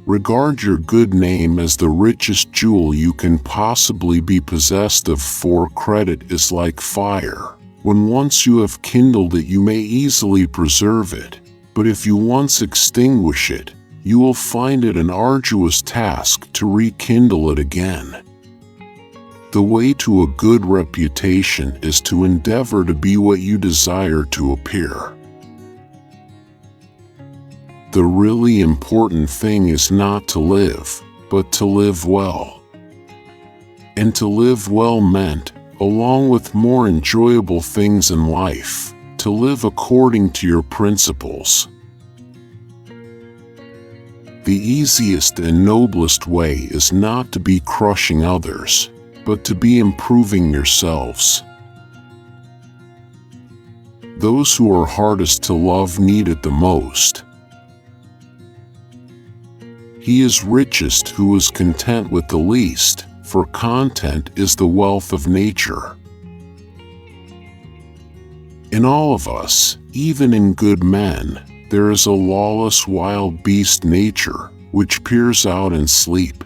Regard your good name as the richest jewel you can possibly be possessed of, for credit is like fire. When once you have kindled it, you may easily preserve it, but if you once extinguish it, you will find it an arduous task to rekindle it again. The way to a good reputation is to endeavor to be what you desire to appear. The really important thing is not to live, but to live well. And to live well meant, along with more enjoyable things in life, to live according to your principles. The easiest and noblest way is not to be crushing others, but to be improving yourselves. Those who are hardest to love need it the most. He is richest who is content with the least, for content is the wealth of nature. In all of us, even in good men, there is a lawless wild beast nature, which peers out in sleep.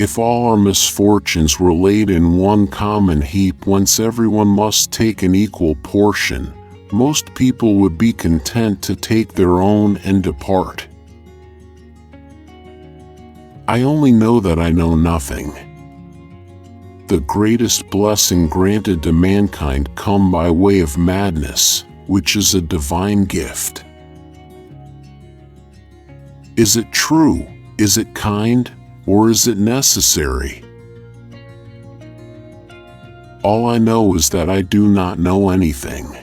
If all our misfortunes were laid in one common heap whence everyone must take an equal portion, most people would be content to take their own and depart. I only know that I know nothing. The greatest blessing granted to mankind come by way of madness, which is a divine gift. Is it true? Is it kind? Or is it necessary? All I know is that I do not know anything.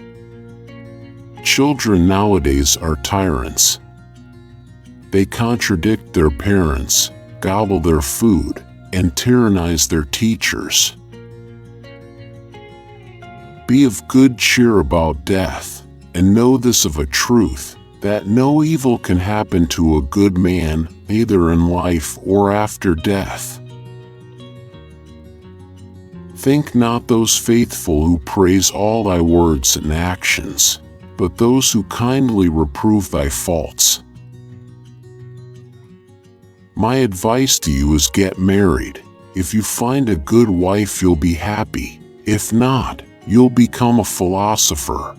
Children nowadays are tyrants. They contradict their parents, gobble their food, and tyrannize their teachers. Be of good cheer about death, and know this of a truth, that no evil can happen to a good man, either in life or after death. Think not those faithful who praise all thy words and actions, but those who kindly reprove thy faults. My advice to you is get married. If you find a good wife, you'll be happy. If not, you'll become a philosopher.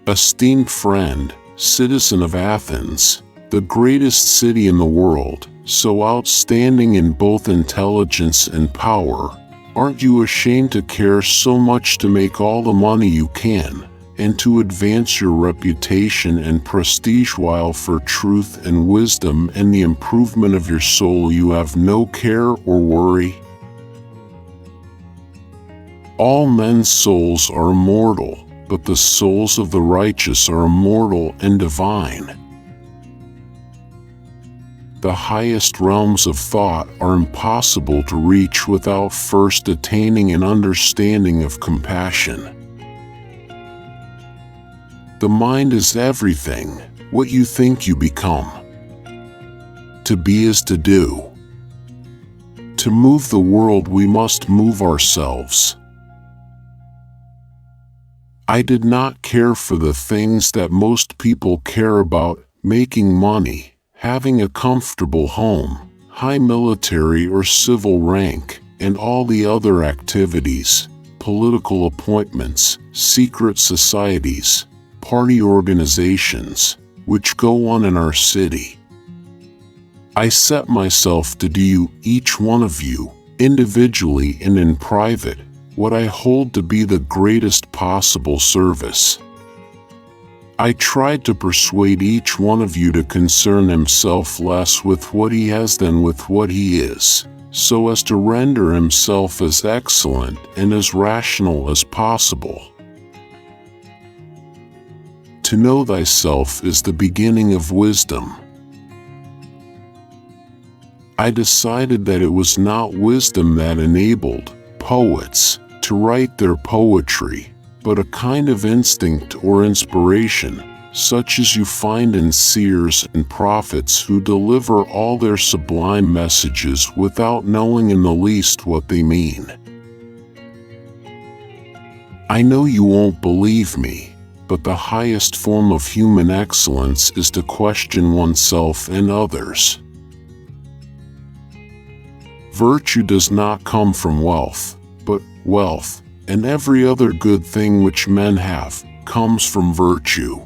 Esteemed friend, citizen of Athens, the greatest city in the world, so outstanding in both intelligence and power, aren't you ashamed to care so much to make all the money you can, and to advance your reputation and prestige, while for truth and wisdom and the improvement of your soul you have no care or worry? All men's souls are immortal, but the souls of the righteous are immortal and divine. The highest realms of thought are impossible to reach without first attaining an understanding of compassion. The mind is everything, what you think you become. To be is to do. To move the world we must move ourselves. I did not care for the things that most people care about, making money, having a comfortable home, high military or civil rank, and all the other activities, political appointments, secret societies, party organizations, which go on in our city. I set myself to do each one of you, individually and in private, what I hold to be the greatest possible service. I tried to persuade each one of you to concern himself less with what he has than with what he is, so as to render himself as excellent and as rational as possible. To know thyself is the beginning of wisdom. I decided that it was not wisdom that enabled poets to write their poetry, but a kind of instinct or inspiration, such as you find in seers and prophets who deliver all their sublime messages without knowing in the least what they mean. I know you won't believe me, but the highest form of human excellence is to question oneself and others. Virtue does not come from wealth, but wealth, and every other good thing which men have, comes from virtue.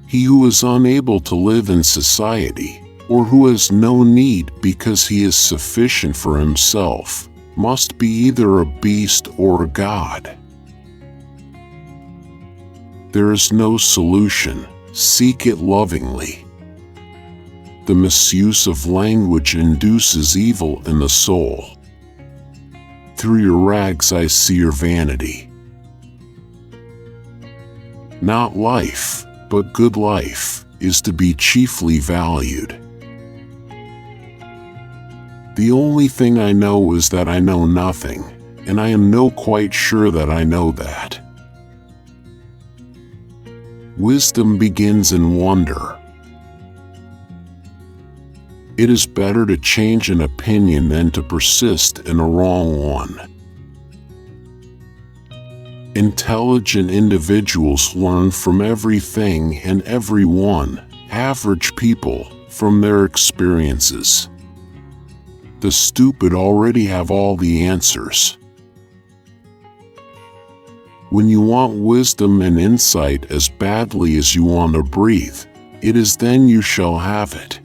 He who is unable to live in society, or who has no need because he is sufficient for himself, must be either a beast or a god. There is no solution, seek it lovingly. The misuse of language induces evil in the soul. Through your rags I see your vanity. Not life, but good life, is to be chiefly valued. The only thing I know is that I know nothing, and I am no quite sure that I know that. Wisdom begins in wonder. It is better to change an opinion than to persist in a wrong one. Intelligent individuals learn from everything and everyone, average people, from their experiences. The stupid already have all the answers. When you want wisdom and insight as badly as you want to breathe, it is then you shall have it.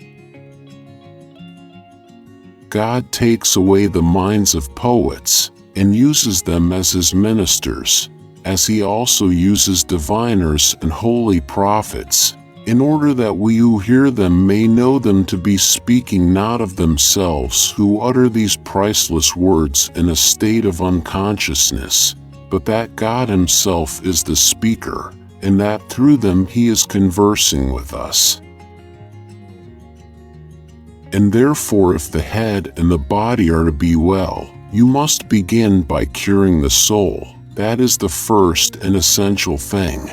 God takes away the minds of poets and uses them as his ministers, as he also uses diviners and holy prophets, in order that we who hear them may know them to be speaking not of themselves who utter these priceless words in a state of unconsciousness, but that God himself is the speaker, and that through them he is conversing with us. And therefore, if the head and the body are to be well, you must begin by curing the soul. That is the first and essential thing.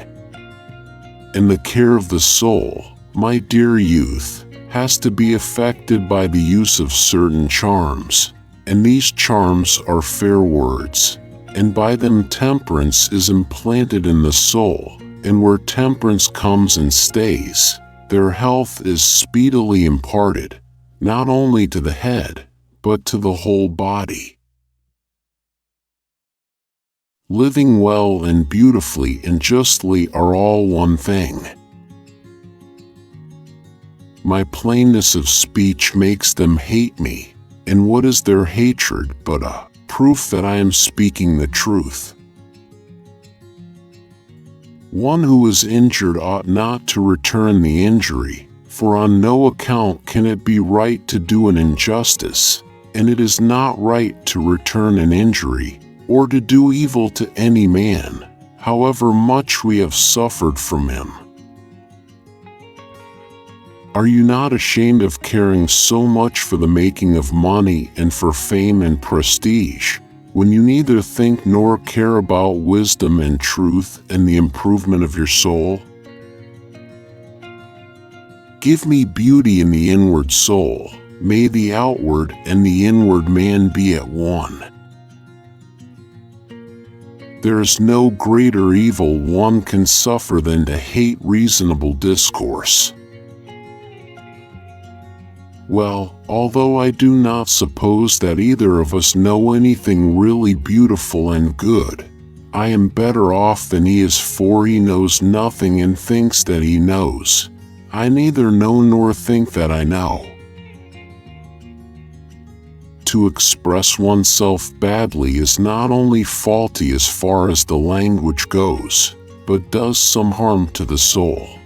And the care of the soul, my dear youth, has to be effected by the use of certain charms, and these charms are fair words, and by them temperance is implanted in the soul, and where temperance comes and stays, their health is speedily imparted, not only to the head, but to the whole body. Living well and beautifully and justly are all one thing. My plainness of speech makes them hate me, and what is their hatred but a proof that I am speaking the truth? One who is injured ought not to return the injury, for on no account can it be right to do an injustice, and it is not right to return an injury, or to do evil to any man, however much we have suffered from him. Are you not ashamed of caring so much for the making of money and for fame and prestige, when you neither think nor care about wisdom and truth and the improvement of your soul? Give me beauty in the inward soul, may the outward and the inward man be at one. There is no greater evil one can suffer than to hate reasonable discourse. Well, although I do not suppose that either of us know anything really beautiful and good, I am better off than he is, for he knows nothing and thinks that he knows. I neither know nor think that I know. To express oneself badly is not only faulty as far as the language goes, but does some harm to the soul.